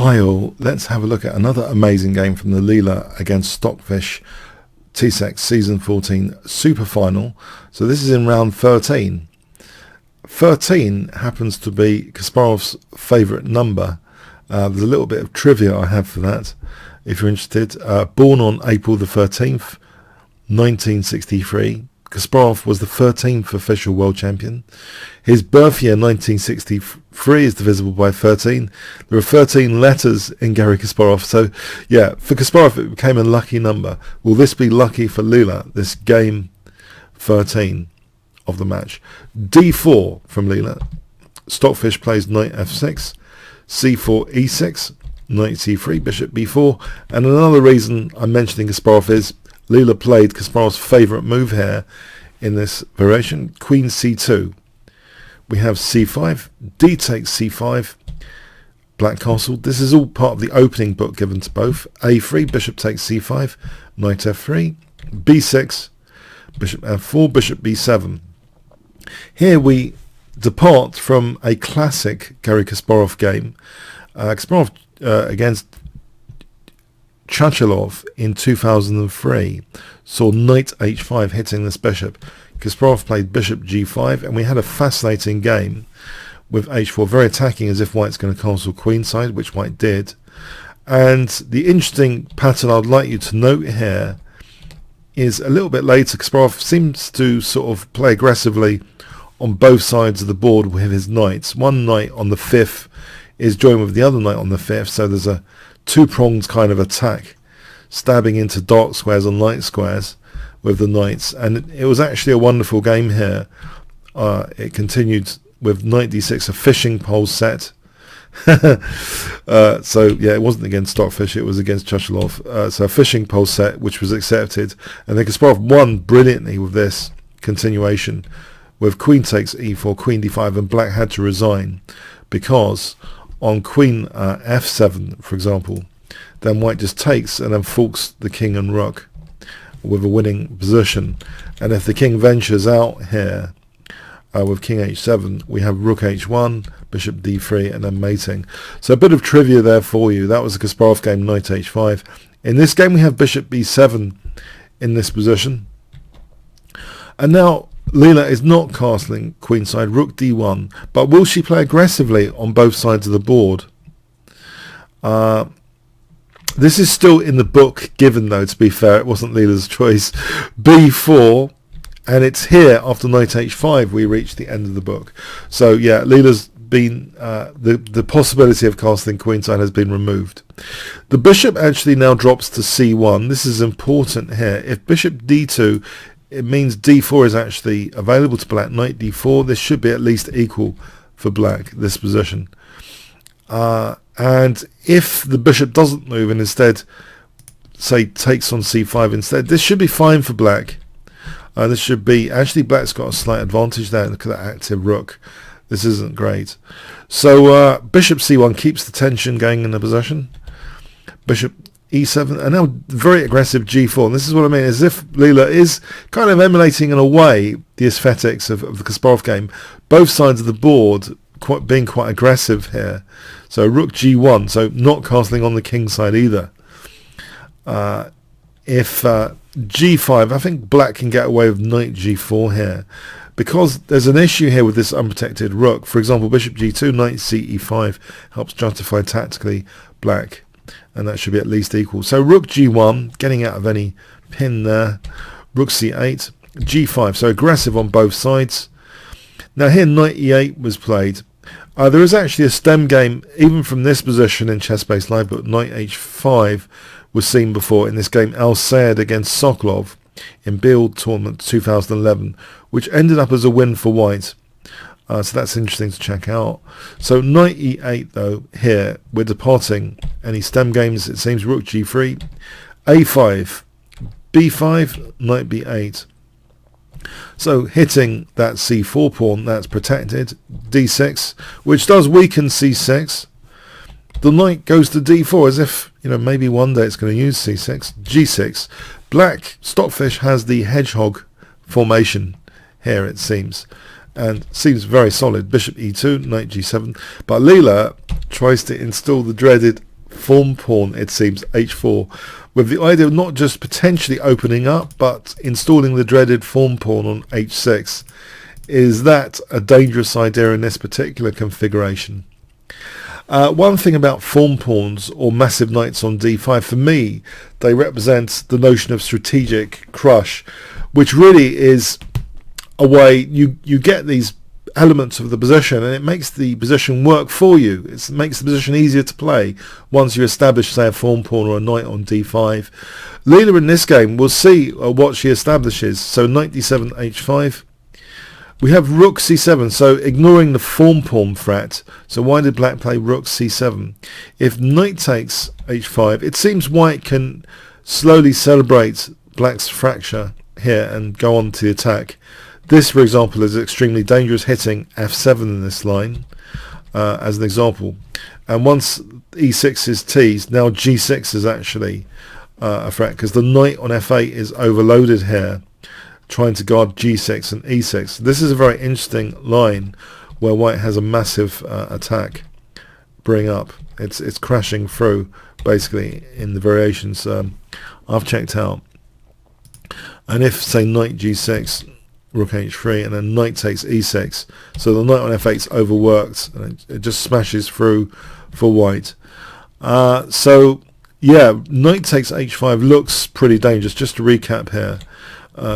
Hi all, let's have a look at another amazing game from the Leela against Stockfish TSEC Season 14 Super Final. So this is in round 13. 13 happens to be Kasparov's favourite number. There's a little bit of trivia I have for that, if you're interested. Born on April the 13th, 1963. Kasparov was the 13th official world champion. His birth year, 1963, is divisible by 13. There are 13 letters in Garry Kasparov. So, yeah, for Kasparov, it became a lucky number. Will this be lucky for Leela, this game 13 of the match? D4 from Leela. Stockfish plays knight f6, c4, e6, knight c3, bishop b4. And another reason I'm mentioning Kasparov is Leela played Kasparov's favourite move here in this variation, queen c2. We have c5, d takes c5, black castle. This is all part of the opening book given to both. a3, bishop takes c5, knight f3, b6, bishop f4, bishop b7. Here we depart from a classic Garry Kasparov game. Kasparov against Chachalov in 2003 saw knight h5 hitting this bishop. Kasparov played bishop g5, and we had a fascinating game with h4, very attacking, as if white's going to castle queenside, which white did. And the interesting pattern I'd like you to note here is a little bit later, Kasparov seems to sort of play aggressively on both sides of the board with his knights. One knight on the 5th is joined with the other knight on the 5th, so there's a two-pronged kind of attack, stabbing into dark squares and light squares with the knights. And it was actually a wonderful game here. It continued with knight d6, a fishing pole set. So yeah, it wasn't against Stockfish, it was against Chachalov. So a fishing pole set, which was accepted, and then Kasparov won brilliantly with this continuation with queen takes e4, queen d5, and black had to resign because on queen f7, for example, then white just takes and then forks the king and rook with a winning position. And if the king ventures out here with king h7, we have rook h1, bishop d3, and then mating. So a bit of trivia there for you. That was the Kasparov game, knight h5. In this game, we have bishop b7 in this position. And now Leela is not castling queenside, rook d1, but will she play aggressively on both sides of the board? This is still in the book given, though, to be fair. It wasn't Leela's choice. b4, and it's here after knight h5 we reach the end of the book. So yeah, Leela's been the possibility of castling queenside has been removed. The bishop actually now drops to c1. This is important here. If bishop d2, it means d4 is actually available to black. Knight d4, this should be at least equal for black, this position. And if the bishop doesn't move and instead, say, takes on c5 instead, this should be fine for black. This should be, actually black's got a slight advantage there. Look at that active rook. This isn't great. So bishop c1 keeps the tension going in the possession. Bishop e7, and now very aggressive g4. And this is what I mean, as if Leela is kind of emulating in a way the aesthetics of the Kasparov game. Both sides of the board being quite aggressive here. So rook g1, so not castling on the king side either. If g5, I think black can get away with knight g4 here, because there's an issue here with this unprotected rook. For example, bishop g2, knight c e5 helps justify tactically black, and that should be at least equal. So rook g1, getting out of any pin there. Rook c8, g5, so aggressive on both sides. Now here knight e8 was played. There is actually a stem game, even from this position in Chess-Based Live, but knight h5 was seen before in this game, Al Sayed against Sokolov in Build Tournament 2011, which ended up as a win for white. So that's interesting to check out. So knight e8, though, here we're departing any stem games. It seems rook g3, a5, b5, knight b8. So hitting that c4 pawn, that's protected. d6, which does weaken c6. The knight goes to d4, as if, you know, maybe one day it's going to use c6. g6. Black, Stockfish, has the hedgehog formation here, it seems. And seems very solid. Bishop e2, knight g7. But Leela tries to install the dreaded form pawn, it seems, h4, with the idea of not just potentially opening up, but installing the dreaded form pawn on h6. Is that a dangerous idea in this particular configuration? One thing about form pawns or massive knights on d5, for me, they represent the notion of strategic crush, which really is a way you get these elements of the position and it makes the position work for you. It makes the position easier to play once you establish, say, a form pawn or a knight on d5. Leela in this game, we'll see what she establishes. So knight d7, h5. We have rook c7, so ignoring the form pawn threat. So why did black play rook c7? If knight takes h5, it seems white can slowly celebrate black's fracture here and go on to the attack. This, for example, is extremely dangerous, hitting f7 in this line as an example. And once e6 is teased, now g6 is actually a threat, because the knight on f8 is overloaded here, trying to guard g6 and e6. This is a very interesting line where white has a massive attack bring up. It's crashing through, basically, in the variations I've checked out. And if, say, knight g6, rook h3, and then knight takes e6, so the knight on f8 is overworked, and it just smashes through for white. So, yeah, knight takes h5 looks pretty dangerous. Just to recap here.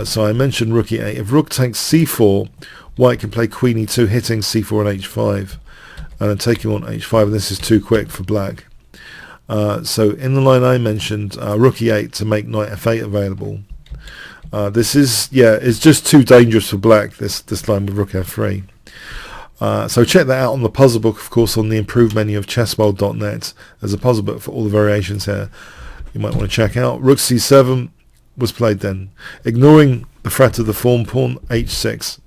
So I mentioned rook e8. If rook takes c4, white can play queen e2, hitting c4 and h5, and then taking on h5, and this is too quick for black. So in the line I mentioned, rook e8 to make knight f8 available. This is, it's just too dangerous for black, this line with rook f3. So check that out on the puzzle book, of course, on the improved menu of chessworld.net. There's a puzzle book for all the variations here you might want to check out. Rook c7 was played then, ignoring the threat of the form pawn, h6.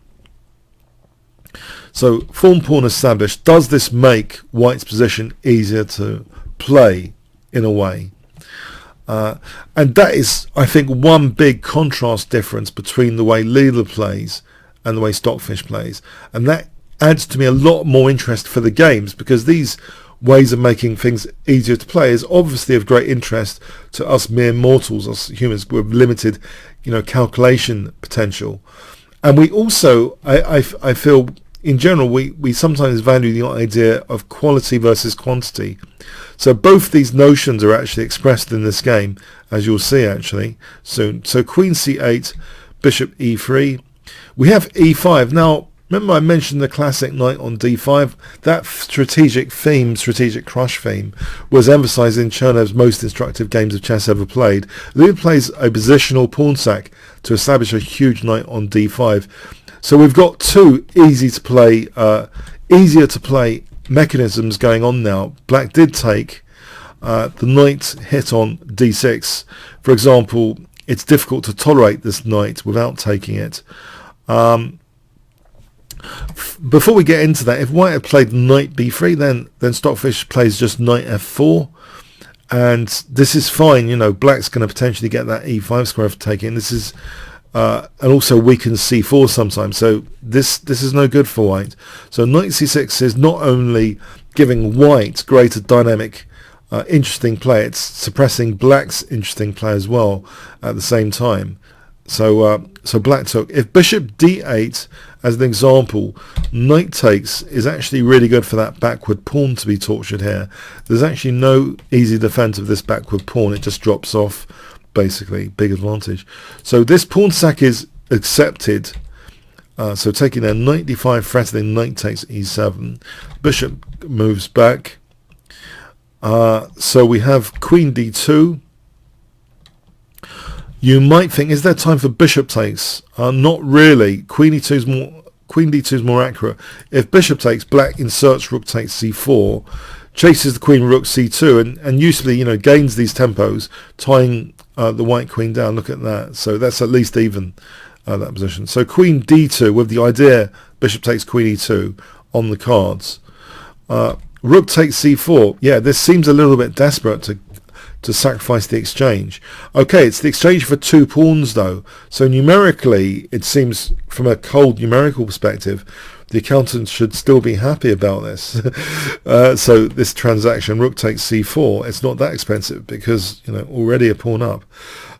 So form pawn established. Does this make white's position easier to play in a way? And that is, I think, one big contrast difference between the way Leela plays and the way Stockfish plays. And that adds to me a lot more interest for the games, because these ways of making things easier to play is obviously of great interest to us mere mortals, us humans with limited, calculation potential. And we also, I feel, in general, we sometimes value the idea of quality versus quantity. So both these notions are actually expressed in this game, as you'll see actually soon. So queen c8, bishop e3. We have e5. Now, remember I mentioned the classic knight on d5? That strategic crush theme, was emphasized in Chernev's most instructive games of chess ever played. Leela plays a positional pawn sack to establish a huge knight on d5. So we've got two easier to play mechanisms going on now. Black did take the knight hit on d6. For example, it's difficult to tolerate this knight without taking it. Before we get into that, if white had played knight b3, then Stockfish plays just knight f4, and this is fine. Black's going to potentially get that e5 square for taking. This is and also weakens c4 sometimes, so this is no good for white. So knight c6 is not only giving white greater dynamic, interesting play, it's suppressing black's interesting play as well at the same time. So black took. If bishop d8, as an example, knight takes is actually really good for that backward pawn to be tortured here. There's actually no easy defense of this backward pawn. It just drops off, basically. Big advantage. So this pawn sack is accepted. So taking their knight d5, threatening knight takes e7. Bishop moves back. So we have queen d2. You might think, is there time for bishop takes? Not really. Queen d2 is more accurate. If bishop takes, black inserts rook takes c4, chases the queen rook c2, and usefully, gains these tempos, tying the white queen down. Look at that. So that's at least even, that position. So queen d2 with the idea bishop takes queen e2 on the cards. Rook takes c4. Yeah, this seems a little bit desperate to sacrifice the exchange. Okay, it's the exchange for two pawns though, so numerically it seems, from a cold numerical perspective, the accountants should still be happy about this. So this transaction, rook takes c4, it's not that expensive because, you know, already a pawn up.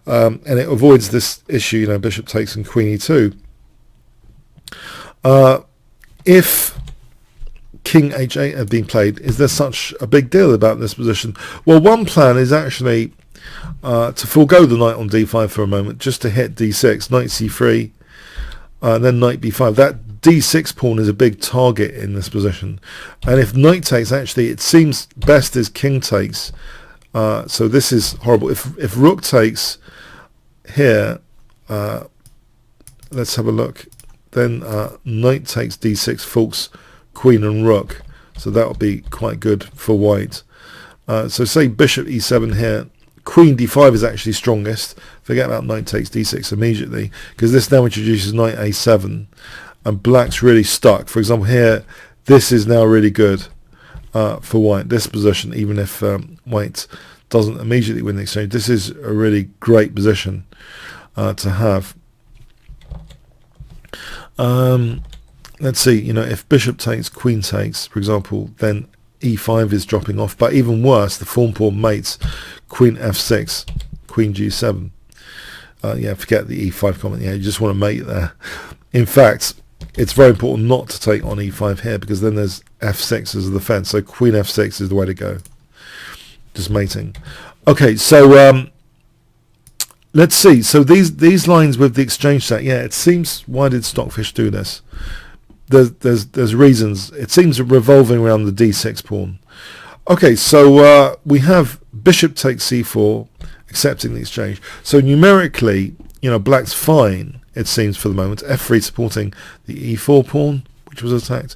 And it avoids this issue, you know, bishop takes and queen e2. If king h8 had been played, is there such a big deal about this position? Well, one plan is actually to forego the knight on d5 for a moment, just to hit d6, knight c3, and then knight b5. That d6 pawn is a big target in this position, and if knight takes, actually it seems best is king takes. So this is horrible. If rook takes here, let's have a look. Then knight takes d6, forks queen and rook, so that would be quite good for white. So say bishop e7 here, queen d5 is actually strongest. Forget about knight takes d6 immediately, because this now introduces knight a7, and black's really stuck. For example, here, this is now really good for white, this position, even if white doesn't immediately win the exchange. This is a really great position to have. Let's see, you know, if bishop takes, queen takes, for example, then e5 is dropping off. But even worse, the form pawn mates, queen f6, queen g7. Yeah, forget the e5 comment. Yeah, you just want to mate there. In fact, it's very important not to take on e5 here, because then there's f6 as a defense. So queen f6 is the way to go. Just mating. Okay, so let's see. So these lines with the exchange set, yeah, it seems, why did Stockfish do this? There's reasons. It seems revolving around the d6 pawn. Okay, so we have bishop takes c4, accepting the exchange. So numerically, you know, black's fine, it seems, for the moment. f3 supporting the e4 pawn, which was attacked.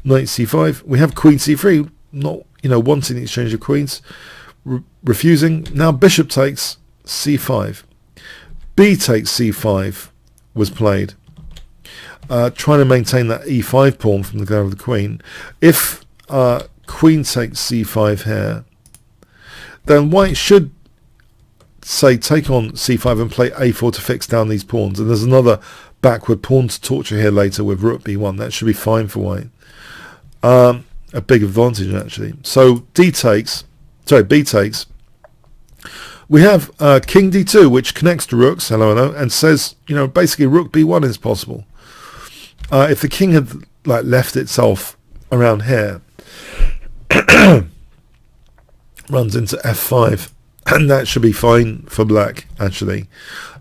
Knight c5. We have queen c3, not, you know, wanting the exchange of queens, refusing. Now bishop takes c5. b takes c5 was played. Trying to maintain that e5 pawn from the glare of the queen. If queen takes c5 here, then white should, say, take on c5 and play a4 to fix down these pawns. And there's another backward pawn to torture here later with rook b1. That should be fine for white. A big advantage, actually. So b takes. We have king d2, which connects to rooks, hello, and says, you know, basically rook b1 is possible. If the king had left itself around here, runs into f5, and that should be fine for black, actually.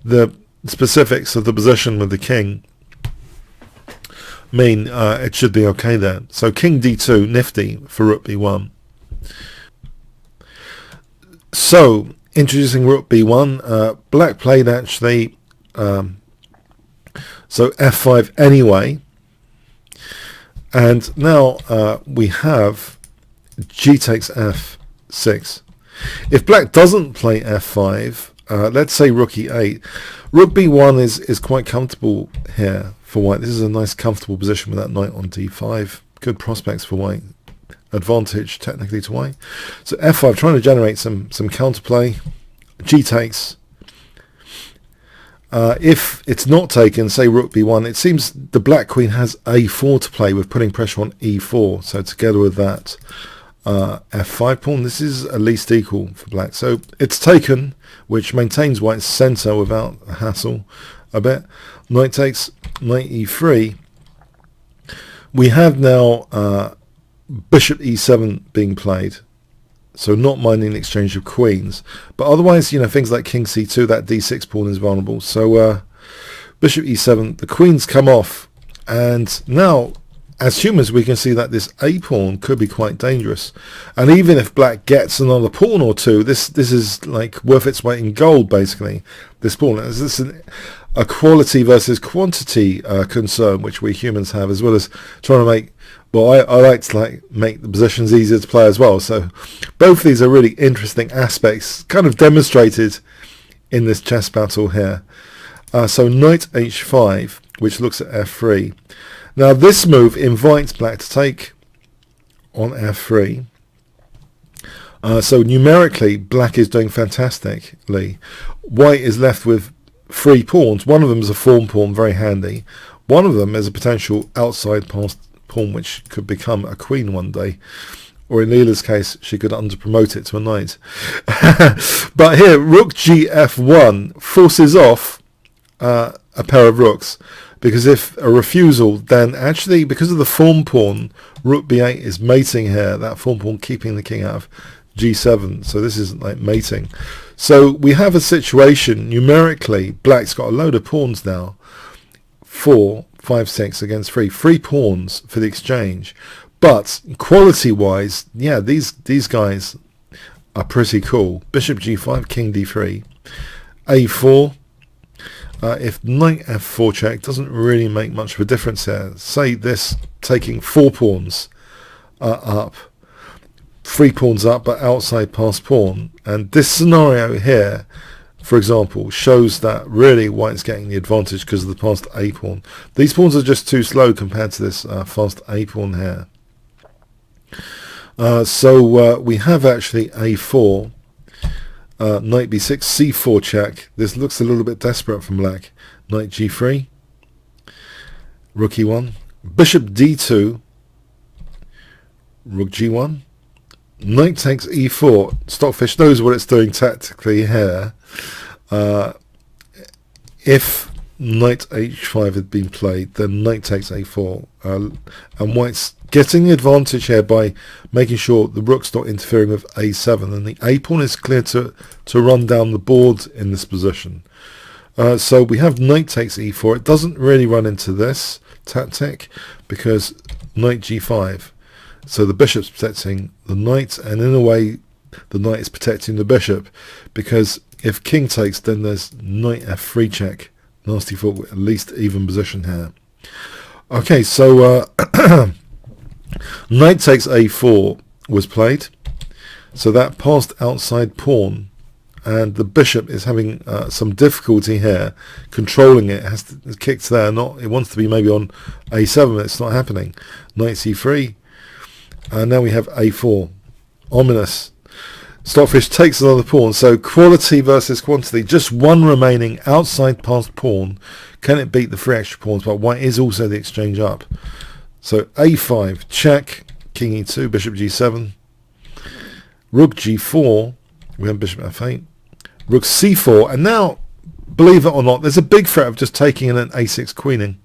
The specifics of the position with the king mean it should be okay there. So king d2, nifty for rook b1. So introducing rook b1, black played actually so f5 anyway, and now we have g takes f6. If black doesn't play f5, let's say rook e8, rook b1 is quite comfortable here for white. This is a nice comfortable position with that knight on d5. Good prospects for white. Advantage technically to white. So f5, trying to generate some counterplay. G takes. If it's not taken, say rook b1, it seems the black queen has a4 to play with, putting pressure on e4. So together with that f5 pawn, this is at least equal for black. So it's taken, which maintains white's centre without a hassle a bit. Knight takes, knight e3. We have now bishop e7 being played. So not minding the exchange of queens, but otherwise, you know, things like king c2, that d6 pawn is vulnerable. So bishop e7, the queens come off, and now as humans we can see that this a pawn could be quite dangerous. And even if black gets another pawn or two, this is like worth its weight in gold, basically. This pawn is this a quality versus quantity concern which we humans have, as well as trying to make, well, I like to make the positions easier to play as well. So both of these are really interesting aspects, kind of demonstrated in this chess battle here. So knight h5, which looks at f3. Now this move invites black to take on f3. So numerically, black is doing fantastically. White is left with 3 pawns. One of them is a form pawn, very handy. One of them is a potential outside pawn which could become a queen one day. Or in Leela's case, she could under-promote it to a knight. But here, rook gf1 forces off a pair of rooks. Because if a refusal, then actually, because of the form pawn, rook b8 is mating here. That form pawn keeping the king out of g7. So this isn't like mating. So we have a situation, numerically, black's got a load of pawns now. 4, 5, 6 against 3. 3 pawns for the exchange. But quality-wise, yeah, these guys are pretty cool. Bishop g5, king d3, a4. If knight f4 check doesn't really make much of a difference here. Say this taking 4 pawns up, 3 pawns up, but outside past pawn. And this scenario here, for example, shows that really white's getting the advantage because of the passed a pawn. These pawns are just too slow compared to this fast a pawn here. So we have actually a4, knight b6, c4 check. This looks a little bit desperate from black. Knight g3, rook e1, bishop d2, rook g1, knight takes e4. Stockfish knows what it's doing tactically here. If knight h5 had been played, then knight takes a4, and white's getting the advantage here by making sure the rook's not interfering with a7, and the a pawn is clear to run down the board in this position. So we have knight takes e4. It doesn't really run into this tactic because knight g5. So the bishop's protecting the knight, and in a way the knight is protecting the bishop, because if king takes, then there's knight f3 check. Nasty for at least even position here. Okay, so knight takes a4 was played, so that passed outside pawn, and the bishop is having some difficulty here controlling it. It has to, it's kicked there, it wants to be maybe on a7, but it's not happening. Knight c3, and now we have a4. Ominous. Stockfish takes another pawn, so quality versus quantity. Just one remaining outside passed pawn. Can it beat the 3 extra pawns? But white is also the exchange up. So a5, check, king e2, bishop g7, rook g4, we have bishop f8, rook c4, and now, believe it or not, there's a big threat of just taking in an a6 queening.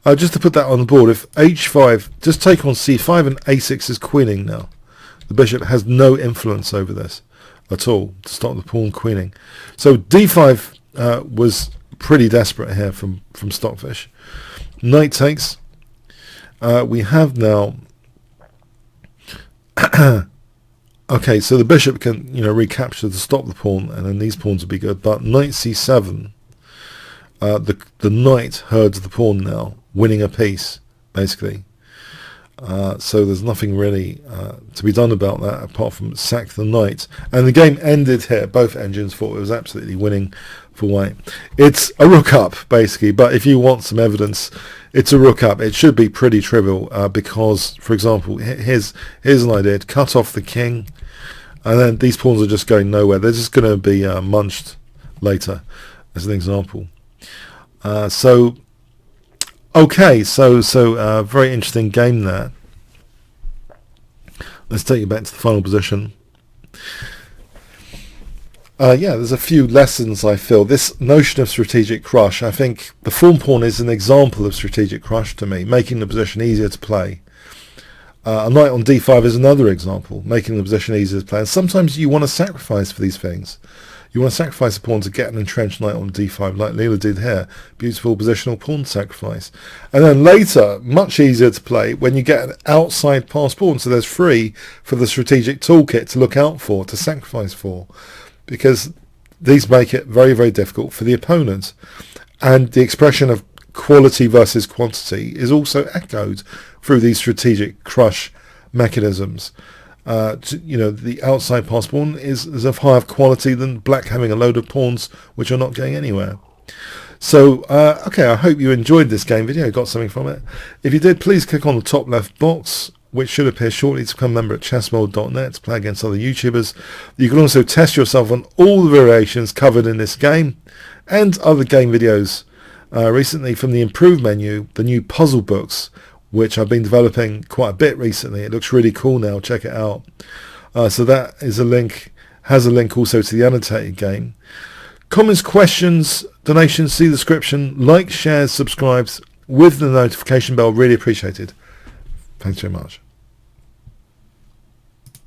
Just to put that on the board, if h5, just take on c5 and a6 is queening now. The bishop has no influence over this at all to stop the pawn queening. So d5 was pretty desperate here from Stockfish. Knight takes. We have now okay, so the bishop can recapture to stop the pawn, and then these pawns will be good. But knight c7, the knight herds the pawn now, winning a piece basically. So there's nothing really to be done about that apart from sack the knight, and the game ended here. Both engines thought it was absolutely winning for white. It's a rook up basically, but if you want some evidence, it's a rook up. It should be pretty trivial because, for example, here's an idea: to cut off the king, and then these pawns are just going nowhere. They're just going to be munched later, as an example. Okay, so very interesting game there. Let's take you back to the final position. Yeah, there's a few lessons I feel. This notion of strategic crush, I think the form pawn is an example of strategic crush to me, making the position easier to play. A knight on d5 is another example, making the position easier to play. And sometimes you want to sacrifice for these things. You want to sacrifice a pawn to get an entrenched knight on d5, like Leela did here. Beautiful positional pawn sacrifice. And then later, much easier to play when you get an outside passed pawn, so there's free for the strategic toolkit to look out for, to sacrifice for, because these make it very, very difficult for the opponent. And the expression of quality versus quantity is also echoed through these strategic crush mechanisms. The outside pass pawn is of higher quality than black having a load of pawns which are not going anywhere. So, okay, I hope you enjoyed this game video, got something from it. If you did, please click on the top left box, which should appear shortly, to become a member at chessworld.net to play against other YouTubers. You can also test yourself on all the variations covered in this game and other game videos. Recently, from the improved menu, the new puzzle books which I've been developing quite a bit recently. It looks really cool now. Check it out. So that is a link, has a link also to the annotated game. Comments, questions, donations, see the description. Like, shares, subscribes with the notification bell. Really appreciated. Thanks very much.